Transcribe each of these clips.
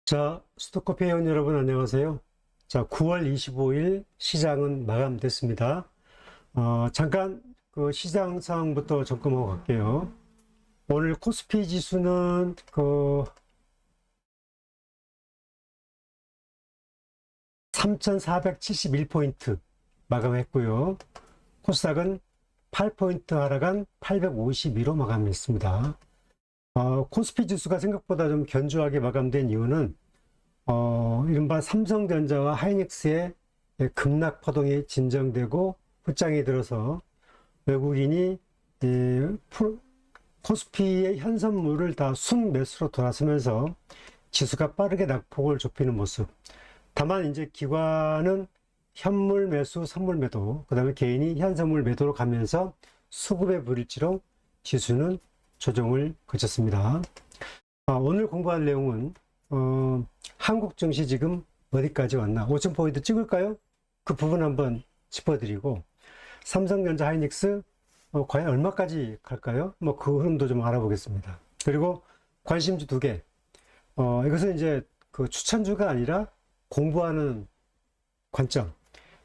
자, 스토커피 회원 여러분 안녕하세요. 자, 9월 25일 시장은 마감됐습니다. 잠깐 그 시장 상황부터 점검하고 갈게요. 오늘 코스피 지수는 3,471포인트 마감했고요. 코스닥은 8포인트 하락한 852로 마감했습니다. 코스피 지수가 생각보다 좀 견조하게 마감된 이유는 이른바 삼성전자와 하이닉스의 급락 파동이 진정되고 후장이 들어서 외국인이 코스피의 현선물을 다 순매수로 돌아서면서 지수가 빠르게 낙폭을 좁히는 모습. 다만 이제 기관은 현물 매수, 선물 매도, 그 다음에 개인이 현선물 매도로 가면서 수급에 불일지로 지수는 조정을 거쳤습니다. 오늘 공부할 내용은 한국 증시 지금 어디까지 왔나? 5,000포인트 찍을까요? 그 부분 한번 짚어드리고, 삼성전자 하이닉스 과연 얼마까지 갈까요? 그 흐름도 좀 알아보겠습니다. 그리고 관심주 두 개. 이것은 이제 그 추천주가 아니라 공부하는 관점.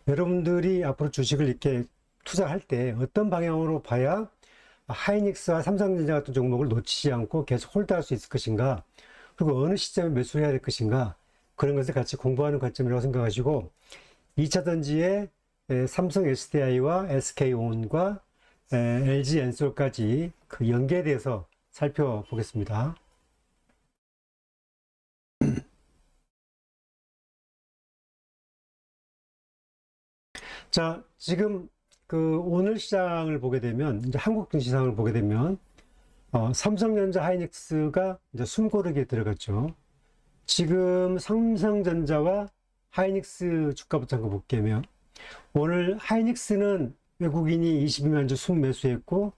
여러분들이 앞으로 주식을 이렇게 투자할 때 어떤 방향으로 봐야 하이닉스와 삼성전자 같은 종목을 놓치지 않고 계속 홀드할 수 있을 것인가, 그리고 어느 시점에 매수를 해야 될 것인가, 그런 것을 같이 공부하는 관점이라고 생각하시고, 2차전지의 삼성 SDI와 SK온과 LG 엔솔까지 그 연계에 대해서 살펴보겠습니다. 자, 지금 그 오늘 시장을 보게 되면, 이제 한국 증시상을 보게 되면, 삼성전자 하이닉스가 이제 숨고르기에 들어갔죠. 지금 삼성전자와 하이닉스 주가부터 한번 볼게요. 오늘 하이닉스는 외국인이 22만 주 순매수했고,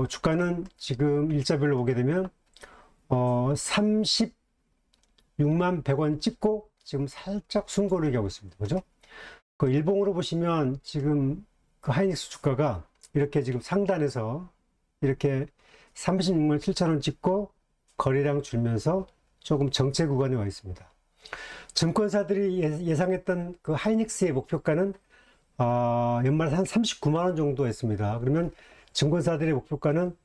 주가는 지금 일자별로 보게 되면, 36만 100원 찍고 지금 살짝 숨고르기 하고 있습니다. 그죠? 그 일봉으로 보시면 지금 그 하이닉스 주가가 이렇게 지금 상단에서 이렇게 36만 7천원 찍고 거래량 줄면서 조금 정체 구간에 와 있습니다. 증권사들이 예상했던 그 하이닉스의 목표가는 연말에 한 39만원 정도 했습니다. 그러면 증권사들의 목표가는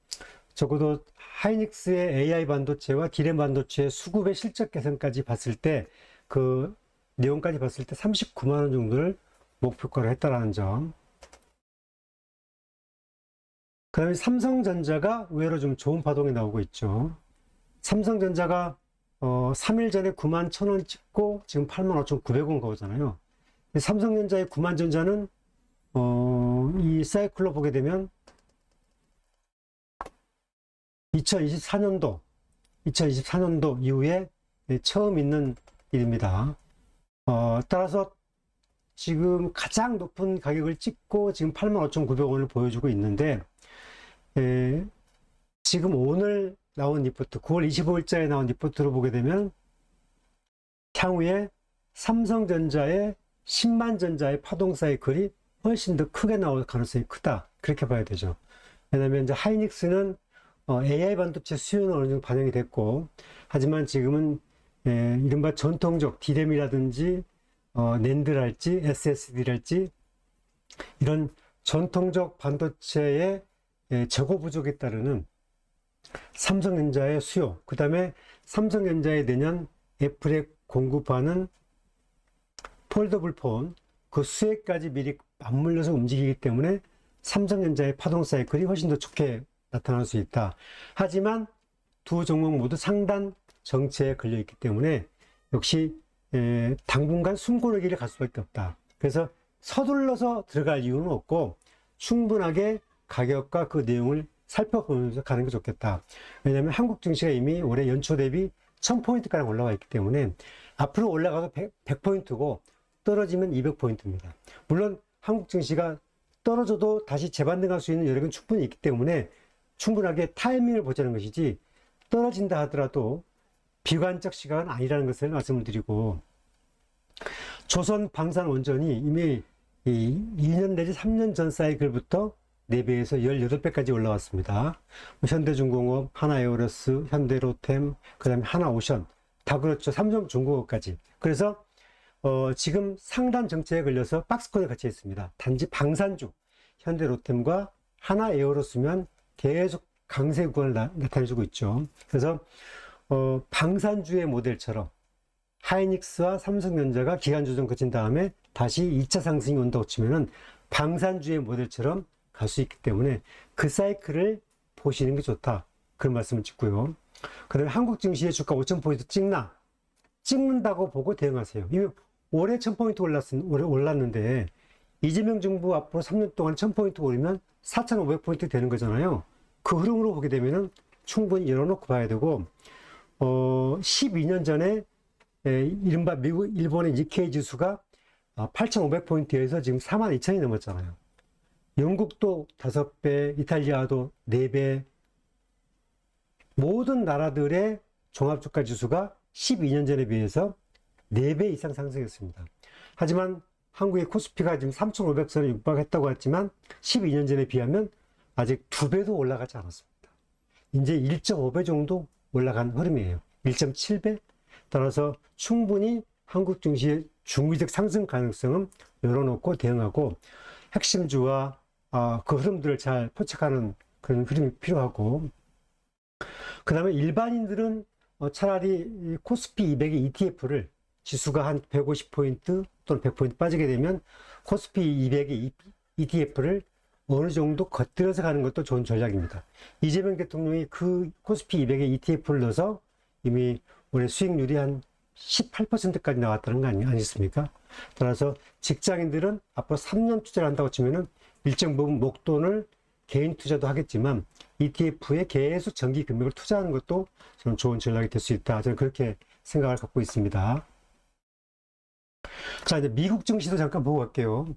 적어도 하이닉스의 AI 반도체와 디램 반도체의 수급의 실적 개선까지 봤을 때, 그 내용까지 봤을 때 39만원 정도를 목표가로 했다라는 점. 그 다음에 삼성전자가 의외로 좀 좋은 파동이 나오고 있죠. 삼성전자가 3일 전에 9만 1,000원 찍고 지금 8만 5,900원 가오잖아요. 삼성전자의 9만 전자는 이 사이클로 보게 되면 2024년도 이후에 처음 있는 일입니다. 따라서 지금 가장 높은 가격을 찍고 지금 85,900원을 보여주고 있는데, 지금 오늘 나온 리포트, 9월 25일자에 나온 리포트로 보게 되면 향후에 삼성전자의 10만 전자의 파동 사이클이 훨씬 더 크게 나올 가능성이 크다, 그렇게 봐야 되죠. 왜냐하면 이제 하이닉스는 AI 반도체 수요는 어느 정도 반영이 됐고, 하지만 지금은 이른바 전통적 디램이라든지 낸드랄지 SSD랄지 이런 전통적 반도체의 재고 부족에 따르는 삼성전자의 수요, 그 다음에 삼성전자의 내년 애플에 공급하는 폴더블 폰, 그 수혜까지 미리 맞물려서 움직이기 때문에 삼성전자의 파동 사이클이 훨씬 더 좋게 나타날 수 있다. 하지만 두 종목 모두 상단 정체에 걸려 있기 때문에 역시 당분간 숨고르기를 갈 수밖에 없다. 그래서 서둘러서 들어갈 이유는 없고 충분하게 가격과 그 내용을 살펴보면서 가는 게 좋겠다. 왜냐하면 한국 증시가 이미 올해 연초 대비 1000포인트가량 올라와 있기 때문에 앞으로 올라가도 100포인트고 떨어지면 200포인트입니다. 물론 한국 증시가 떨어져도 다시 재반등할 수 있는 여력은 충분히 있기 때문에 충분하게 타이밍을 보자는 것이지, 떨어진다 하더라도 비관적 시각은 아니라는 것을 말씀을 드리고, 조선 방산원전이 이미 2년 내지 3년 전 사이클부터 4배에서 18배까지 올라왔습니다. 현대중공업, 하나에어로스, 현대로템, 그 다음에 하나오션, 다 그렇죠. 삼성중공업까지. 그래서 지금 상단 정체에 걸려서 박스권에 갇혀 있습니다. 단지 방산주, 현대로템과 하나에어로스만 계속 강세 구간을 나타내주고 있죠. 그래서 방산주의 모델처럼 하이닉스와 삼성전자가 기간 조정 거친 다음에 다시 2차 상승이 온다고 치면은 방산주의 모델처럼 갈 수 있기 때문에 그 사이클을 보시는 게 좋다. 그런 말씀을 드고요. 그 다음에 한국 증시의 주가 5,000포인트 찍는다고 보고 대응하세요. 이미 올해 1,000포인트 올랐는데 이재명 정부 앞으로 3년 동안 1,000포인트 오르면 4,500포인트 되는 거잖아요. 그 흐름으로 보게 되면은 충분히 열어놓고 봐야 되고, 12년 전에 이른바 일본의 니케이 지수가 8,500포인트에서 지금 42,000이 넘었잖아요. 영국도 5배, 이탈리아도 4배, 모든 나라들의 종합주가 지수가 12년 전에 비해서 4배 이상 상승했습니다. 하지만 한국의 코스피가 지금 3,500선을 육박했다고 했지만 12년 전에 비하면 아직 2배도 올라가지 않았습니다. 이제 1.5배 정도 올라간 흐름이에요. 1.7배? 따라서 충분히 한국 증시의 중기적 상승 가능성은 열어놓고 대응하고 핵심주와 그 흐름들을 잘 포착하는 그런 흐름이 필요하고, 그 다음에 일반인들은 차라리 코스피 200의 ETF를 지수가 한 150포인트 또는 100포인트 빠지게 되면 코스피 200의 ETF를 어느 정도 겉들여서 가는 것도 좋은 전략입니다. 이재명 대통령이 그 코스피 200의 ETF를 넣어서 이미 올해 수익률이 한 18%까지 나왔다는 거 아니겠습니까? 따라서 직장인들은 앞으로 3년 투자를 한다고 치면은 일정 부분 목돈을 개인 투자도 하겠지만 ETF에 계속 정기 금액을 투자하는 것도 저는 좋은 전략이 될 수 있다. 저는 그렇게 생각을 갖고 있습니다. 자, 이제 미국 증시도 잠깐 보고 갈게요.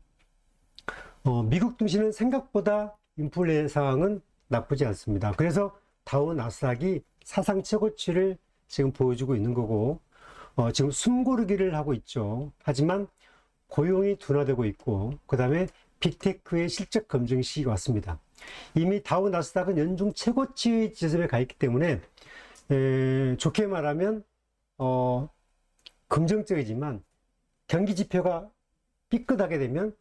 미국 증시는 생각보다 인플레 상황은 나쁘지 않습니다. 그래서 다우 나스닥이 사상 최고치를 지금 보여주고 있는 거고, 지금 숨고르기를 하고 있죠. 하지만 고용이 둔화되고 있고, 그 다음에 빅테크의 실적 검증 시기가 왔습니다. 이미 다우 나스닥은 연중 최고치 지점에 가 있기 때문에 좋게 말하면 긍정적이지만 경기 지표가 삐끗하게 되면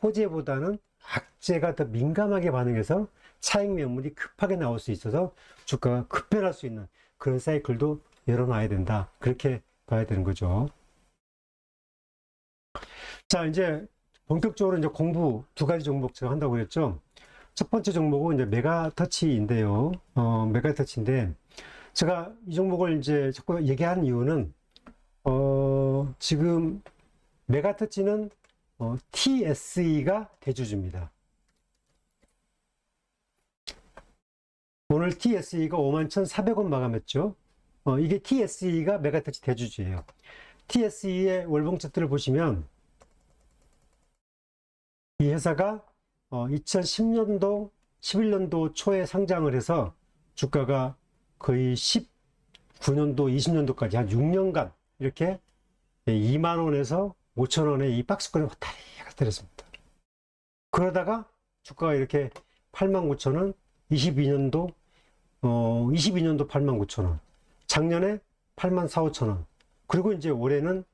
호재보다는 악재가 더 민감하게 반응해서 차익 매물이 급하게 나올 수 있어서 주가가 급변할 수 있는 그런 사이클도 열어놔야 된다. 그렇게 봐야 되는 거죠. 자, 이제 본격적으로 이제 공부 2가지 종목 제가 한다고 그랬죠. 첫 번째 종목은 이제 메가터치인데요. 메가터치인데 제가 이 종목을 이제 자꾸 얘기하는 이유는 지금 메가터치는 TSE가 대주주입니다. 오늘 TSE가 51,400원 마감했죠. 이게 TSE가 메가터치 대주주예요. TSE의 월봉 차트를 보시면 이 회사가 2010년도, 11년도 초에 상장을 해서 주가가 거의 19년도, 20년도까지 한 6년간 이렇게 2만원에서 5천원에 이 박스권에 왔다리 갔다 했습니다. 그러다가 주가가 이렇게 89,000원, 22년도 89,000원, 작년에 84,500원, 그리고 이제 올해는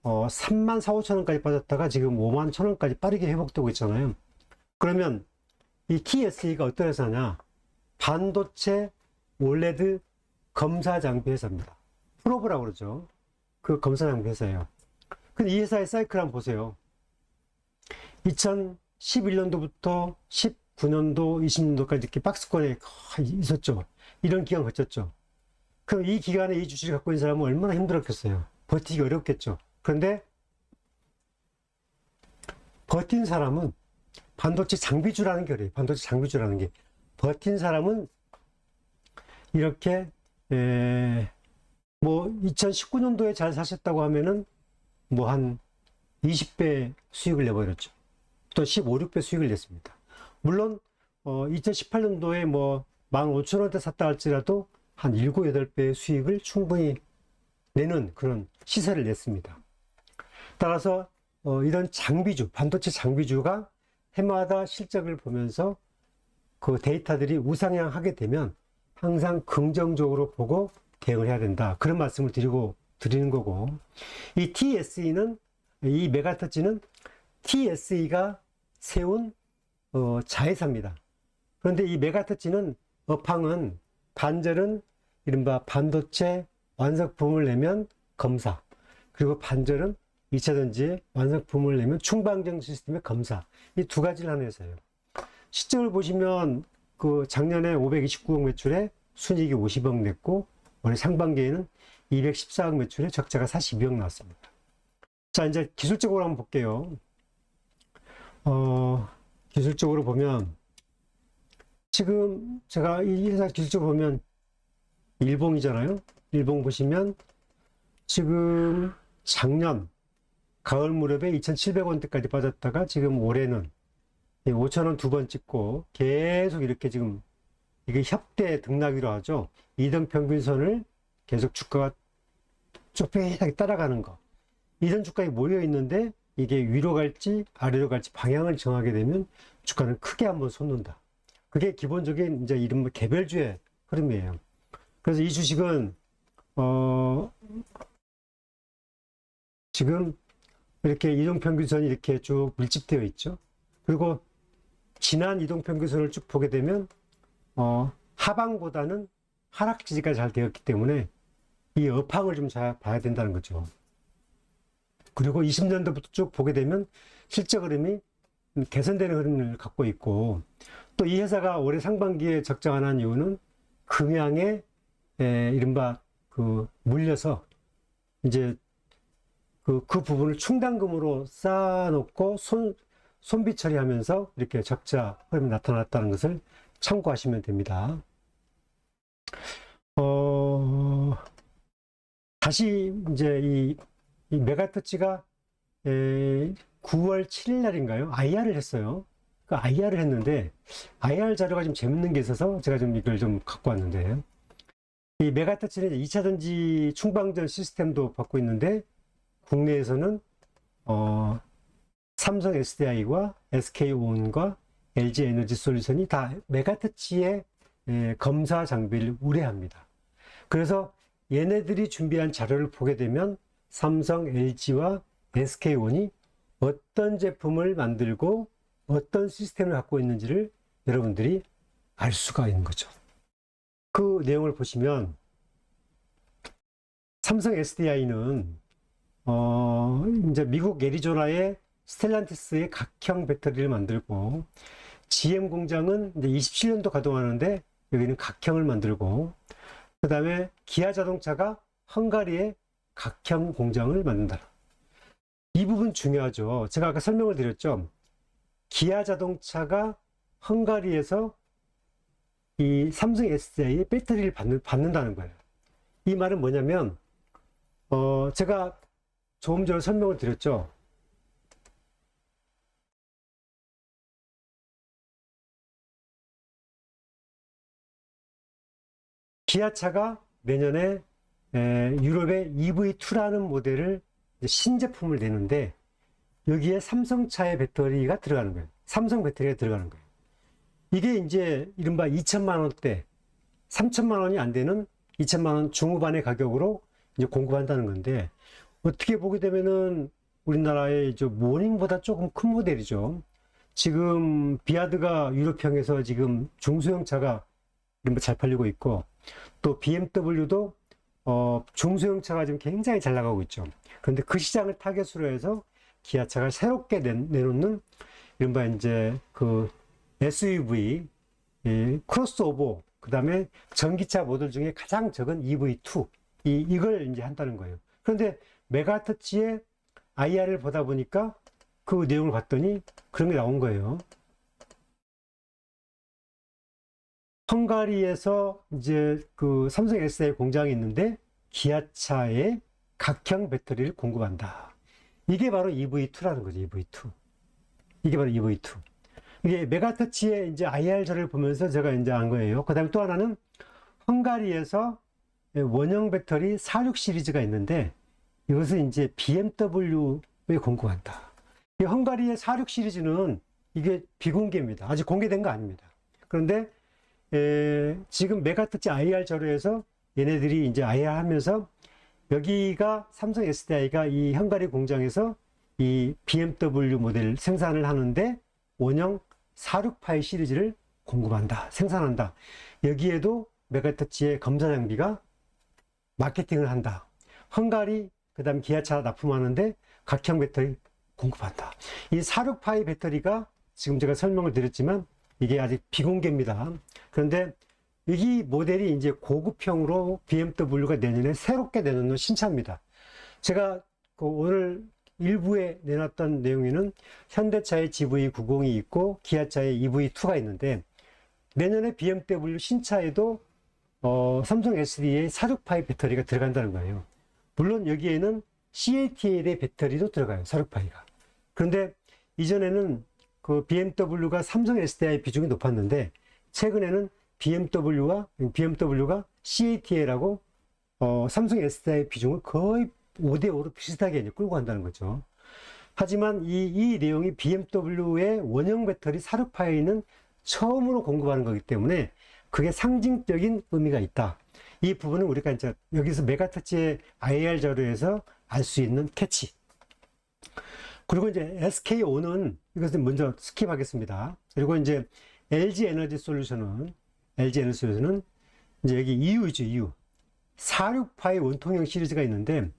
34,500원까지 빠졌다가 지금 51,000원까지 빠르게 회복되고 있잖아요. 그러면 이 TSE가 어떤 회사냐? 반도체 올레드 검사 장비 회사입니다. 프로브라고 그러죠. 그 검사 장비 회사예요. 근데 이 회사의 사이클 한번 보세요. 2011년도부터 19년도, 20년도까지 이렇게 박스권에 있었죠. 이런 기간 거쳤죠. 그럼 이 기간에 이 주식을 갖고 있는 사람은 얼마나 힘들었겠어요. 버티기 어렵겠죠. 그런데 버틴 사람은 반도체 장비주라는 게 그래요. 반도체 장비주라는 게 버틴 사람은 이렇게 뭐 2019년도에 잘 사셨다고 하면은 뭐 한 20배 수익을 내버렸죠. 또 15, 16배 수익을 냈습니다. 물론 2018년도에 뭐 15,000원대 샀다 할지라도 한 7, 8배의 수익을 충분히 내는 그런 시세를 냈습니다. 따라서 이런 장비주, 반도체 장비주가 해마다 실적을 보면서 그 데이터들이 우상향하게 되면 항상 긍정적으로 보고 대응을 해야 된다. 그런 말씀을 드리고 드리는 거고, 이 TSE는, 이 메가터치는 TSE가 세운 자회사입니다. 그런데 이 메가터치는 업황은 반절은 이른바 반도체 완성품을 내면 검사, 그리고 반절은 2차전지의 완성품을 내면 충방정 시스템의 검사, 이 두 가지를 하는 회사예요. 실적을 보시면 그 작년에 529억 매출에 순이익이 50억 냈고, 올해 상반기에는 214억 매출에 적자가 42억 나왔습니다. 자, 이제 기술적으로 한번 볼게요. 기술적으로 보면, 지금 제가 이 회사 기술적으로 보면 일봉이잖아요. 일봉 보시면 지금 작년 가을 무렵에 2,700원대까지 빠졌다가 지금 올해는 5,000원 두 번 찍고 계속 이렇게 지금 이게 협대 등락이라고 하죠. 이등 평균선을 계속 주가가 좁히게 따라가는 거. 이런 주가에 모여 있는데 이게 위로 갈지 아래로 갈지 방향을 정하게 되면 주가는 크게 한번 솟는다. 그게 기본적인 이제 이른바 개별주의 흐름이에요. 그래서 이 주식은 지금 이렇게 이동평균선이 이렇게 쭉 밀집되어 있죠. 그리고 지난 이동평균선을 쭉 보게 되면 하방보다는 하락 지지가 잘 되었기 때문에 이 업황을 좀 잘 봐야 된다는 거죠. 그리고 20년도부터 쭉 보게 되면 실적 흐름이 개선되는 흐름을 갖고 있고, 또 이 회사가 올해 상반기에 적자 안 한 이유는 금양에 이른바 그 물려서 이제 그 부분을 충당금으로 쌓아놓고 손비 처리하면서 이렇게 적자 흐름이 나타났다는 것을 참고하시면 됩니다. 다시 이제 이 메가터치가 9월 7일 날인가요? IR을 했어요. 그 IR을 했는데, IR 자료가 좀 재밌는 게 있어서 제가 좀 이걸 좀 갖고 왔는데, 이 메가터치는 2차전지 충방전 시스템도 받고 있는데, 국내에서는 삼성 SDI와 SK온과 LG 에너지 솔루션이 다 메가터치의 검사 장비를 의뢰합니다. 그래서 얘네들이 준비한 자료를 보게 되면 삼성, LG와 SK온이 어떤 제품을 만들고 어떤 시스템을 갖고 있는지를 여러분들이 알 수가 있는 거죠. 그 내용을 보시면 삼성 SDI는 이제 미국 애리조나의 스텔란티스의 각형 배터리를 만들고, GM 공장은 이제 27년도 가동하는데 여기는 각형을 만들고, 그 다음에 기아 자동차가 헝가리에 각형 공장을 만든다. 이 부분 중요하죠. 제가 아까 설명을 드렸죠. 기아 자동차가 헝가리에서 이 삼성 SDI의 배터리를 받는다는 거예요. 이 말은 뭐냐면, 제가 조금 전에 설명을 드렸죠. 기아차가 내년에 유럽의 EV2라는 모델을 신제품을 내는데, 여기에 삼성차의 배터리가 들어가는 거예요. 삼성 배터리가 들어가는 거예요. 이게 이제 이른바 2천만 원대, 3천만 원이 안 되는 2천만 원 중후반의 가격으로 이제 공급한다는 건데, 어떻게 보게 되면은 우리나라의 모닝보다 조금 큰 모델이죠. 지금 비아드가 유럽형에서 지금 중소형차가 이른바 잘 팔리고 있고, 또 BMW도 중소형차가 지금 굉장히 잘 나가고 있죠. 그런데 그 시장을 타겟으로 해서 기아차가 새롭게 내놓는 이른바 이제 그 SUV, 크로스오버, 그 다음에 전기차 모델 중에 가장 적은 EV2, 이걸 이제 한다는 거예요. 그런데 메가터치의 IR을 보다 보니까 그 내용을 봤더니 그런 게 나온 거예요. 헝가리에서 이제 그 삼성 SDI 공장이 있는데 기아차에 각형 배터리를 공급한다. 이게 바로 EV2라는 거죠. EV2. 이게 바로 EV2. 이게 메가터치의 이제 IR 자료를 보면서 제가 이제 안 거예요. 그 다음에 또 하나는 헝가리에서 원형 배터리 46 시리즈가 있는데, 이것을 이제 BMW에 공급한다. 이 헝가리의 46 시리즈는 이게 비공개입니다. 아직 공개된 거 아닙니다. 그런데 지금 메가터치 IR 자료에서 얘네들이 이제 IR 하면서 여기가 삼성 SDI가 이 헝가리 공장에서 이 BMW 모델 생산을 하는데 원형 468 시리즈를 공급한다, 생산한다. 여기에도 메가터치의 검사 장비가 마케팅을 한다. 헝가리, 그 다음 기아차 납품하는데 각형 배터리 공급한다. 이 468 배터리가 지금 제가 설명을 드렸지만 이게 아직 비공개입니다. 그런데 이 모델이 이제 고급형으로 BMW가 내년에 새롭게 내놓는 신차입니다. 제가 오늘 일부에 내놨던 내용에는 현대차의 GV90이 있고 기아차의 EV2가 있는데 내년에 BMW 신차에도 삼성 SD의 468 배터리가 들어간다는 거예요. 물론 여기에는 CATL의 배터리도 들어가요, 468가. 그런데 이전에는 그 BMW가 삼성 SDI 비중이 높았는데 최근에는 BMW가 CATL하고 삼성 SDI 비중을 거의 5대5로 비슷하게 이제 끌고 간다는 거죠. 하지만 이 내용이 BMW의 원형 배터리 468는 처음으로 공급하는 거기 때문에 그게 상징적인 의미가 있다. 이 부분은 우리가 이제 여기서 메가터치의 IR 자료에서 알 수 있는 캐치. 그리고 이제 SKO는 이것을 먼저 스킵하겠습니다. 그리고 이제 LG 에너지 솔루션은 이제 여기 EU죠, EU. 468 원통형 시리즈가 있는데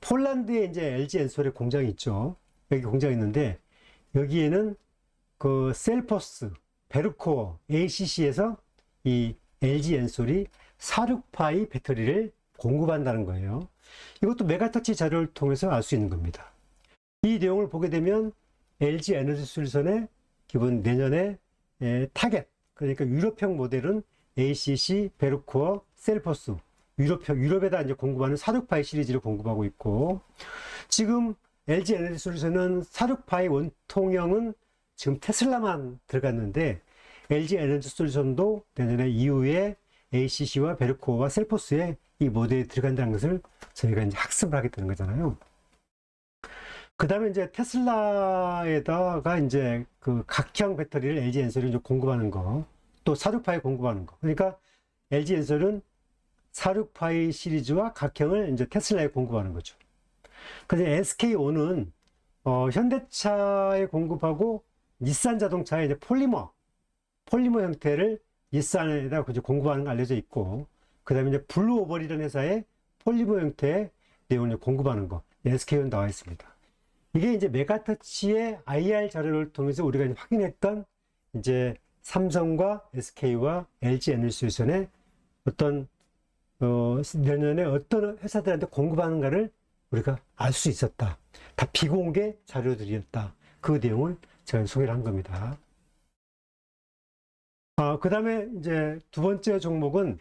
폴란드에 이제 LG 엔솔의 공장이 있죠. 여기 공장이 있는데 여기에는 그 셀포스, 베르코어, ACC에서 이 LG 엔솔이 468 배터리를 공급한다는 거예요. 이것도 메가터치 자료를 통해서 알 수 있는 겁니다. 이 내용을 보게 되면 LG 에너지 솔루션의 기본 내년에 타겟, 그러니까 유럽형 모델은 ACC, 베르코어, 셀포스, 유럽에다 이제 공급하는 468 시리즈를 공급하고 있고, 지금 LG 에너지 솔루션은 468 원통형은 지금 테슬라만 들어갔는데, LG 에너지 솔루션도 내년에 이후에 ACC와 베르코어와 셀포스에 이 모델이 들어간다는 것을 저희가 이제 학습을 하게 되는 거잖아요. 그 다음에 이제 테슬라에다가 이제 그 각형 배터리를 LG 엔솔이 이제 공급하는 거, 또 468에 공급하는 거. 그러니까 LG 엔솔은 468 시리즈와 각형을 이제 테슬라에 공급하는 거죠. 근데 SKO는 현대차에 공급하고 닛산 자동차의 이제 폴리머 형태를 닛산에다 이제 공급하는 거 알려져 있고, 그 다음에 이제 블루오버리라는 회사의 폴리머 형태의 내용을 공급하는 거, SKO는 나와 있습니다. 이게 이제 메가터치의 IR 자료를 통해서 우리가 이제 확인했던 이제 삼성과 SK와 LG 에너지솔루션의 어떤 내년에 어떤 회사들한테 공급하는가를 우리가 알 수 있었다. 다 비공개 자료들이었다. 그 내용을 제가 소개를 한 겁니다. 그 다음에 이제 두 번째 종목은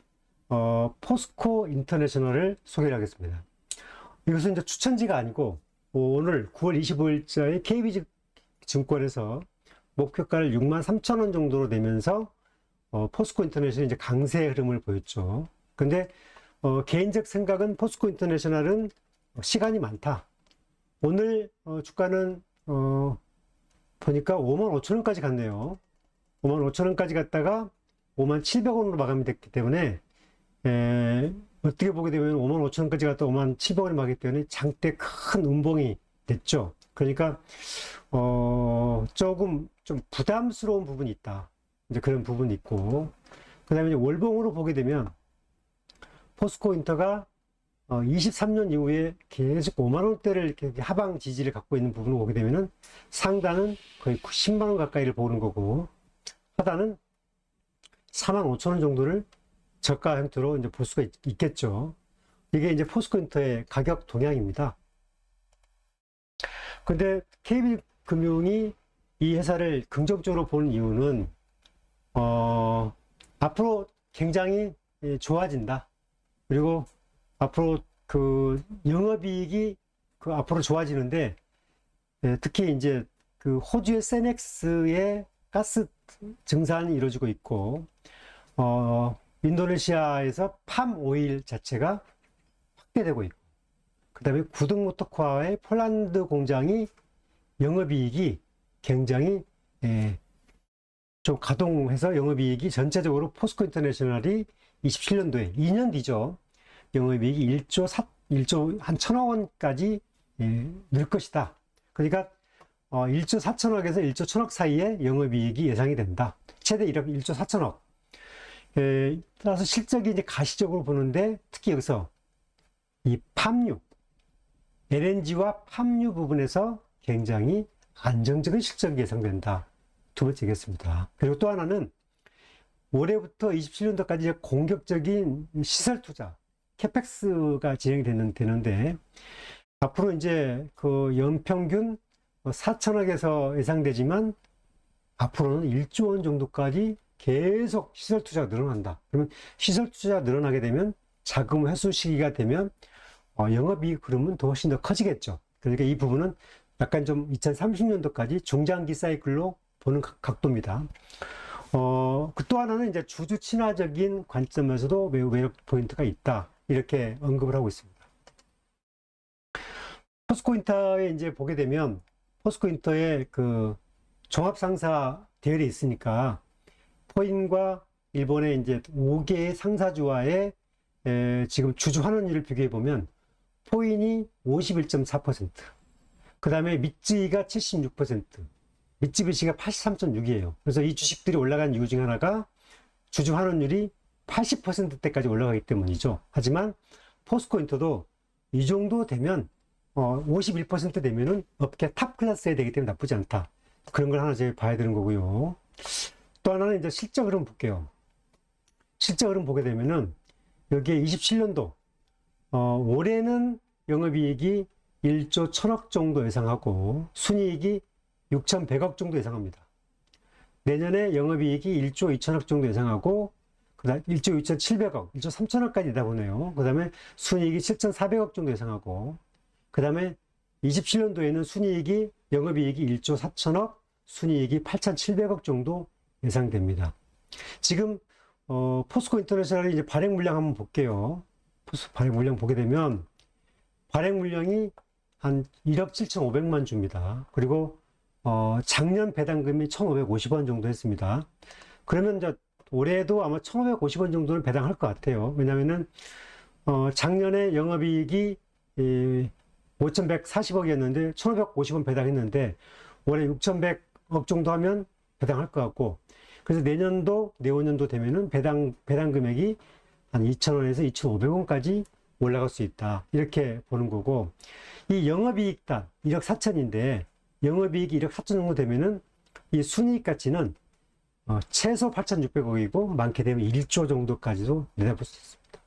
포스코 인터내셔널을 소개를 하겠습니다. 이것은 이제 추천지가 아니고 오늘 9월 25일자에 KB증권에서 목표가를 63,000원 정도로 내면서 포스코 인터내셔널이 이제 강세 흐름을 보였죠. 근데 개인적 생각은 포스코 인터내셔널은 시간이 많다. 오늘 주가는 보니까 55,000원까지 갔네요. 55,000원까지 갔다가 57,000원으로 마감이 됐기 때문에 어떻게 보게 되면 55,000원까지 갔다 57,000원에 마감이 때문에 장대 큰 음봉이 됐죠. 그러니까 조금 좀 부담스러운 부분이 있다. 이제 그런 부분이 있고, 그 다음에 이제 월봉으로 보게 되면 포스코 인터가 23년 이후에 계속 5만원대를 이렇게 하방 지지를 갖고 있는 부분을 보게 되면은 상단은 거의 10만원 가까이를 보는 거고, 하단은 45,000원 정도를 저가 형태로 이제 볼 수가 있겠죠. 이게 이제 포스코 인터의 가격 동향입니다. 근데 KB금융이 이 회사를 긍정적으로 보는 이유는 앞으로 굉장히 좋아진다. 그리고 앞으로 그 영업이익이 앞으로 좋아지는데, 특히 이제 그 호주의 세넥스의 가스 증산이 이루어지고 있고, 인도네시아에서 팜 오일 자체가 확대되고 있고, 그 다음에 구동 모터카의 폴란드 공장이 영업이익이 굉장히 좀 가동해서 영업이익이 전체적으로 포스코 인터내셔널이 27년도에 2년 뒤죠. 영업이익이 1조 한 1,000억 원까지 늘 것이다. 그러니까 1조 4천억에서 1조 1,000억 사이에 영업이익이 예상이 된다. 최대 1조 4천억. 따라서 실적이 이제 가시적으로 보는데 특히 여기서 이 팜유, LNG와 팜유 부분에서 굉장히 안정적인 실적이 예상된다. 두 번째겠습니다. 그리고 또 하나는 올해부터 27년도까지 공격적인 시설 투자, 캐펙스가 진행이 되는데 앞으로 이제 그 연평균 4천억에서 예상되지만 앞으로는 1조 원 정도까지 계속 시설 투자가 늘어난다. 그러면 시설 투자가 늘어나게 되면 자금 회수 시기가 되면 영업이익 흐름은 더 훨씬 더 커지겠죠. 그러니까 이 부분은 약간 좀 2030년도까지 중장기 사이클로 보는 각도입니다. 또 하나는 이제 주주 친화적인 관점에서도 매우 매력 포인트가 있다. 이렇게 언급을 하고 있습니다. 포스코인터에 이제 보게 되면 포스코인터의 그 종합상사 대열이 있으니까 포인과 일본의 이제 5개의 상사주와의 지금 주주 환원율을 비교해 보면 포인이 51.4%, 그 다음에 미쯔이가 76%, 미쯔비시가 83.6이에요. 그래서 이 주식들이 올라간 이유 중 하나가 주주 환원율이 80%대까지 올라가기 때문이죠. 하지만 포스코인터도 이 정도 되면 51% 되면은 업계 탑 클래스에 되기 때문에 나쁘지 않다. 그런 걸 하나 제가 봐야 되는 거고요. 또 하나는 이제 실적 흐름 볼게요. 실적 흐름 보게 되면은 여기에 27년도 올해는 영업이익이 1조 1,000억 정도 예상하고 순이익이 6,100억 정도 예상합니다. 내년에 영업이익이 1조 2천억 정도 예상하고 그다음 1조 2,700억, 1조 3천억까지 내다보네요. 그 다음에 순이익이 7,400억 정도 예상하고 그 다음에 27년도에는 순이익이 영업이익이 1조 4천억, 순이익이 8,700억 정도 예상됩니다. 지금 포스코 인터내셔널이 이제 발행 물량 한번 볼게요. 발행 물량 보게 되면 발행 물량이 한 1억 7,500만 주입니다. 그리고 작년 배당금이 1,550원 정도 했습니다. 그러면 이제 올해도 아마 1,550원 정도는 배당할 것 같아요. 왜냐면은 작년에 영업이익이 5,140억이었는데 1,550원 배당했는데 올해 6,100억 정도 하면 배당할 것 같고, 그래서 내후년도 되면은 배당 금액이 한 2,000원에서 2,500원까지 올라갈 수 있다. 이렇게 보는 거고, 이 영업이익단 1억 4천인데 영업이익이 1억 4천 정도 되면은 이 순이익 가치는 최소 8,600억이고 많게 되면 1조 정도까지도 내다볼 수 있습니다.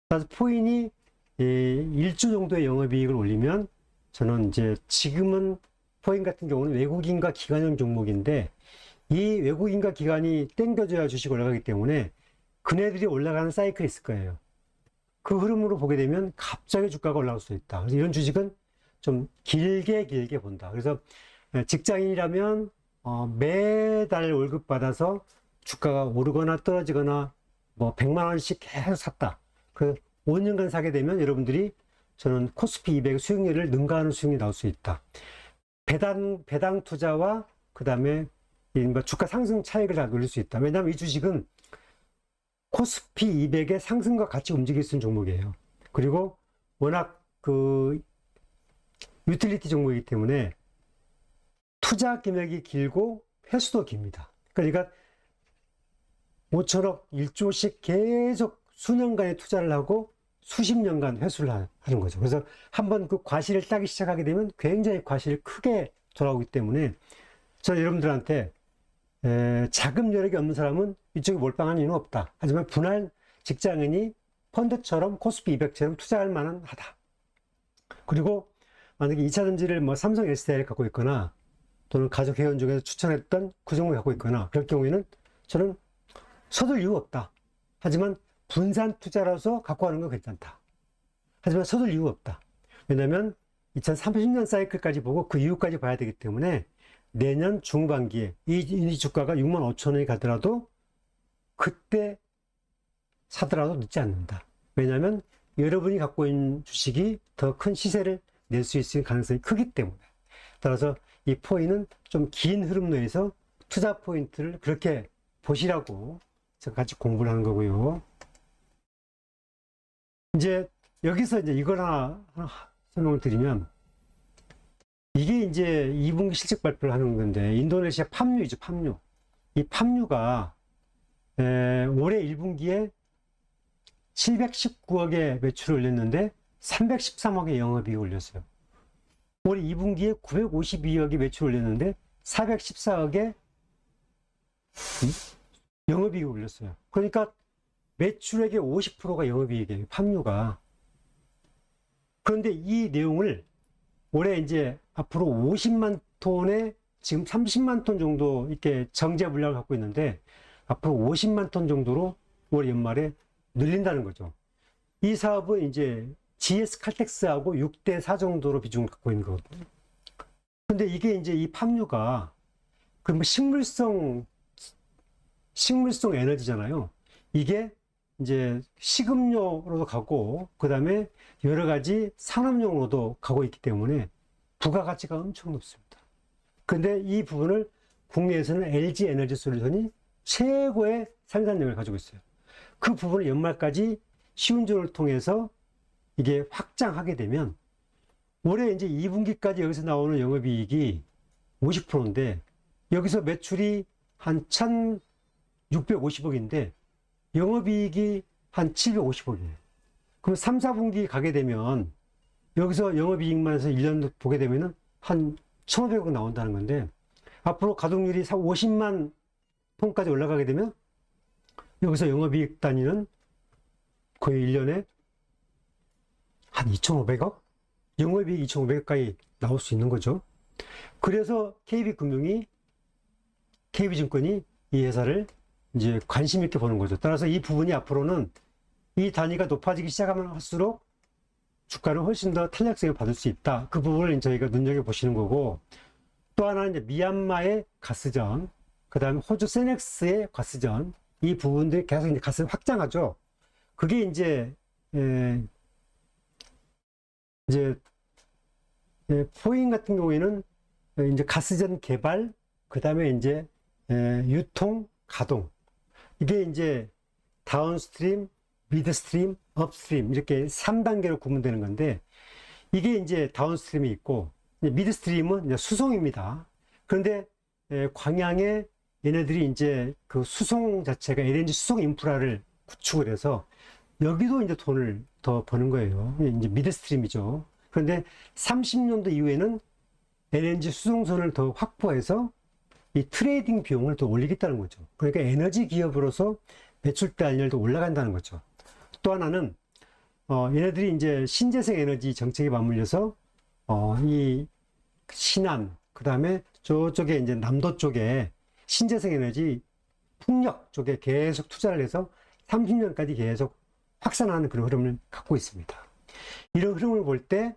그래서 포인이 1조 정도의 영업이익을 올리면 저는 이제 지금은 포인 같은 경우는 외국인과 기관형 종목인데 이 외국인과 기관이 땡겨줘야 주식 올라가기 때문에 그네들이 올라가는 사이클이 있을 거예요. 그 흐름으로 보게 되면 갑자기 주가가 올라갈 수 있다. 그래서 이런 주식은 좀 길게 본다. 그래서 직장인이라면 매달 월급 받아서 주가가 오르거나 떨어지거나 뭐 100만 원씩 계속 샀다. 그 5년간 사게 되면 여러분들이 저는 코스피 200 수익률을 능가하는 수익률이 나올 수 있다. 배당 투자와 그 다음에 주가 상승 차익을 다 누릴 수 있다. 왜냐하면 이 주식은 코스피 200의 상승과 같이 움직일 수 있는 종목이에요. 그리고 워낙 그 유틸리티 종목이기 때문에 투자 금액이 길고 회수도 깁니다. 그러니까 5천억 1조씩 계속 수년간의 투자를 하고 수십 년간 회수를 하는 거죠. 그래서 한번 그 과실을 따기 시작하게 되면 굉장히 과실을 크게 돌아오기 때문에 저는 여러분들한테 자금 여력이 없는 사람은 이쪽에 몰빵하는 이유는 없다. 하지만 분할 직장인이 펀드처럼 코스피 200처럼 투자할 만한 하다. 그리고 만약에 2차전지를 뭐 삼성 SDI를 갖고 있거나 또는 가족 회원 중에서 추천했던 그 종목을 갖고 있거나 그럴 경우에는 저는 서둘 이유 없다. 하지만 분산 투자라서 갖고 가는 건 괜찮다. 하지만 서둘 이유 없다. 왜냐하면 2030년 사이클까지 보고 그 이후까지 봐야 되기 때문에 내년 중반기에 이 주가가 6만 5천 원이 가더라도 그때 사더라도 늦지 않는다. 왜냐하면 여러분이 갖고 있는 주식이 더 큰 시세를 낼 수 있을 가능성이 크기 때문에. 따라서 이 포인은 좀 긴 흐름 내에서 투자 포인트를 그렇게 보시라고 제가 같이 공부를 하는 거고요. 이제 여기서 이제 이걸 하나 설명을 드리면, 이게 이제 2분기 실적 발표를 하는 건데, 인도네시아 팜유이죠, 팜유. 이 팜유가 올해 1분기에 719억의 매출을 올렸는데 313억의 영업이익을 올렸어요. 올해 2분기에 952억의 매출을 올렸는데 414억의 영업이익을 올렸어요. 그러니까 매출액의 50%가 영업이익이에요, 팜유가. 그런데 이 내용을 올해 이제 앞으로 50만 톤에 지금 30만 톤 정도 이렇게 정제 물량을 갖고 있는데 앞으로 50만 톤 정도로 올 연말에 늘린다는 거죠. 이 사업은 이제 GS 칼텍스하고 6대 4 정도로 비중을 갖고 있는 거거든요. 근데 이게 이제 이 팜유가 그럼 식물성 에너지잖아요. 이게 이제 식음료로도 가고 그다음에 여러 가지 산업용으로도 가고 있기 때문에 부가가치가 엄청 높습니다. 근데 이 부분을 국내에서는 LG 에너지 솔루션이 최고의 생산력을 가지고 있어요. 그 부분을 연말까지 시운전을 통해서 이게 확장하게 되면 올해 이제 2분기까지 여기서 나오는 영업이익이 50%인데 여기서 매출이 한 1,650억인데 영업이익이 한 750억이에요. 그럼 3, 4분기 가게 되면 여기서 영업이익만 해서 1년 보게 되면은 한 1,500억 나온다는 건데 앞으로 가동률이 50만 톤까지 올라가게 되면 여기서 영업이익 단위는 거의 1년에 한 2,500억? 영업이익 2,500억까지 나올 수 있는 거죠. 그래서 KB증권이 이 회사를 이제 관심 있게 보는 거죠. 따라서 이 부분이 앞으로는 이 단위가 높아지기 시작하면 할수록 주가는 훨씬 더 탄력성을 받을 수 있다. 그 부분을 저희가 눈여겨보시는 거고, 또 하나는 이제 미얀마의 가스전, 그 다음에 호주 세넥스의 가스전, 이 부분들이 계속 이제 가스를 확장하죠. 그게 이제 포인 같은 경우에는 이제 가스전 개발, 그 다음에 이제 유통, 가동. 이게 이제 다운스트림, 미드스트림, 업스트림 이렇게 3단계로 구분되는 건데 이게 이제 다운스트림이 있고 미드스트림은 이제 수송입니다. 그런데 광양에 얘네들이 이제 그 수송 자체가 LNG 수송 인프라를 구축을 해서 여기도 이제 돈을 더 버는 거예요. 이제 미드스트림이죠. 그런데 30년도 이후에는 LNG 수송선을 더 확보해서 이 트레이딩 비용을 더 올리겠다는 거죠. 그러니까 에너지 기업으로서 매출 단위도 올라간다는 거죠. 또 하나는 얘네들이 이제 신재생 에너지 정책에 맞물려서 이 신안 그 다음에 저쪽에 이제 남도 쪽에 신재생 에너지 풍력 쪽에 계속 투자를 해서 30년까지 계속 확산하는 그런 흐름을 갖고 있습니다. 이런 흐름을 볼 때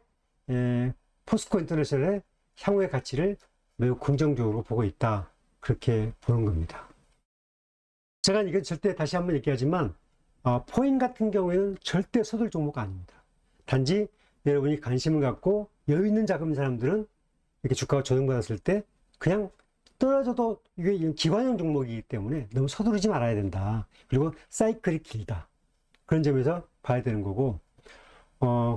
포스코 인터내셔널의 향후의 가치를 매우 긍정적으로 보고 있다. 그렇게 보는 겁니다. 제가 이건 절대 다시 한번 얘기하지만 포인 같은 경우에는 절대 서둘 종목 아닙니다. 단지 여러분이 관심을 갖고 여유 있는 자금인 사람들은 이렇게 주가가 조정받았을 때 그냥 떨어져도 이게 기관형 종목이기 때문에 너무 서두르지 말아야 된다. 그리고 사이클이 길다. 그런 점에서 봐야 되는 거고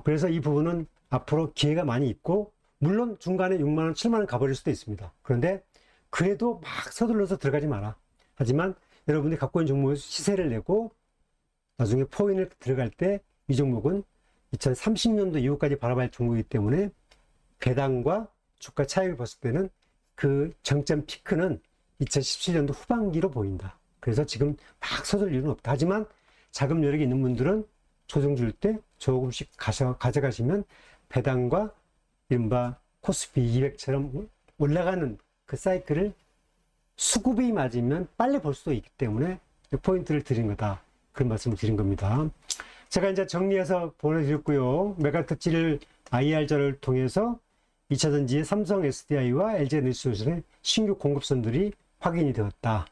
그래서 이 부분은 앞으로 기회가 많이 있고 물론 중간에 6만원, 7만원 가버릴 수도 있습니다. 그런데 그래도 막 서둘러서 들어가지 마라. 하지만 여러분들이 갖고 있는 종목의 시세를 내고 나중에 포인을 들어갈 때 이 종목은 2030년도 이후까지 바라볼 종목이기 때문에 배당과 주가 차익을 봤을 때는 그 정점 피크는 2017년도 후반기로 보인다. 그래서 지금 막 서둘 이유는 없다. 하지만 자금 여력이 있는 분들은 조정 줄 때 조금씩 가져가시면 배당과 이른바 코스피 200처럼 올라가는 그 사이클을 수급이 맞으면 빨리 볼 수도 있기 때문에 포인트를 드린 거다. 그런 말씀을 드린 겁니다. 제가 이제 정리해서 보내드렸고요. 메가특집을 IR자를 통해서 2차전지의 삼성 SDI와 LG에너지솔루션의 신규 공급선들이 확인이 되었다.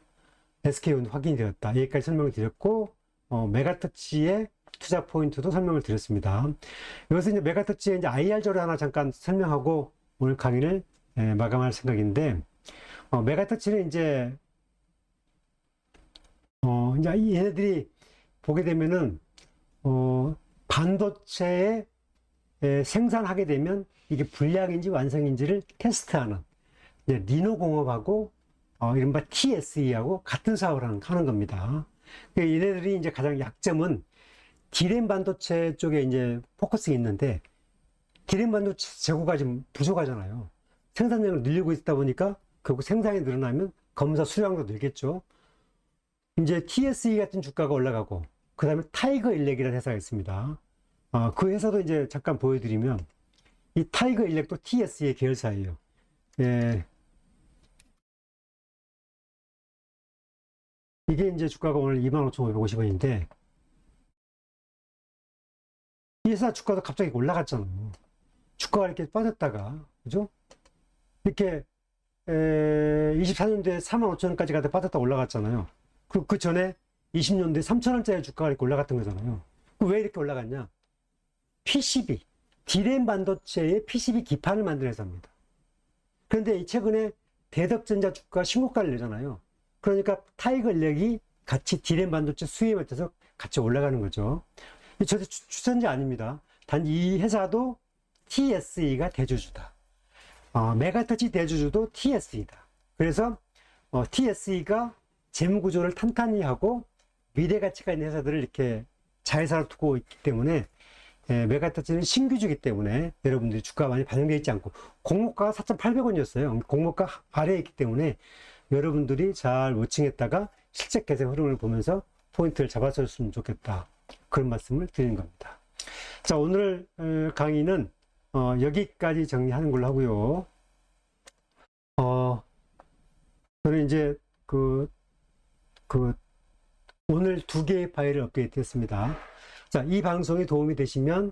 SK온도 확인이 되었다. 여기까지 설명을 드렸고 메가특집의 투자 포인트도 설명을 드렸습니다. 여기서 이제 메가특집의 이제 IR자를 하나 잠깐 설명하고 오늘 강의를 마감할 생각인데 메가특집은 이제 얘네들이 보게 되면은 반도체에 생산하게 되면 이게 불량인지 완성인지를 테스트하는 리노공업하고 이른바 TSE하고 같은 사업을 하는 겁니다. 얘네들이 이제 가장 약점은 D램 반도체 쪽에 이제 포커스가 있는데 D램 반도체 재고가 지금 부족하잖아요. 생산량을 늘리고 있다 보니까 결국 생산이 늘어나면 검사 수량도 늘겠죠. 이제 TSE 같은 주가가 올라가고 그 다음에 타이거 일렉이라는 회사가 있습니다. 그 회사도 이제 잠깐 보여드리면 이 타이거 일렉도 TSE의 계열사예요. 예. 이게 이제 주가가 오늘 25,550원인데 이 회사 주가도 갑자기 올라갔잖아요. 주가가 이렇게 빠졌다가 그죠? 이렇게 24년도에 45,000원까지 가다 빠졌다 올라갔잖아요. 그 전에 20년도에 3,000원짜리 주가가 이렇게 올라갔던 거잖아요. 왜 이렇게 올라갔냐? PCB, D램 반도체의 PCB 기판을 만드는 회사입니다. 그런데 최근에 대덕전자 주가가 신고가를 내잖아요. 그러니까 타이거 일렉이 같이 D램 반도체 수혜에 맞춰서 같이 올라가는 거죠. 저도 추천자 아닙니다. 단 이 회사도 TSE가 대주주다. 메가터치 대주주도 TSE다. 그래서 TSE가 재무구조를 탄탄히 하고 미래가치가 있는 회사들을 이렇게 자회사로 두고 있기 때문에 메가터치는 신규주기 때문에 여러분들이 주가가 많이 반영되어 있지 않고 공모가가 4,800원이었어요. 공모가 아래에 있기 때문에 여러분들이 잘 워칭했다가 실제 개선 흐름을 보면서 포인트를 잡아줬으면 좋겠다. 그런 말씀을 드리는 겁니다. 자, 오늘 강의는 여기까지 정리하는 걸로 하고요. 저는 이제 오늘 2개의 파일을 업데이트 했습니다. 자, 이 방송이 도움이 되시면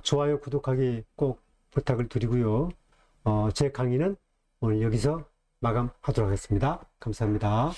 좋아요, 구독하기 꼭 부탁을 드리고요. 제 강의는 오늘 여기서 마감하도록 하겠습니다. 감사합니다.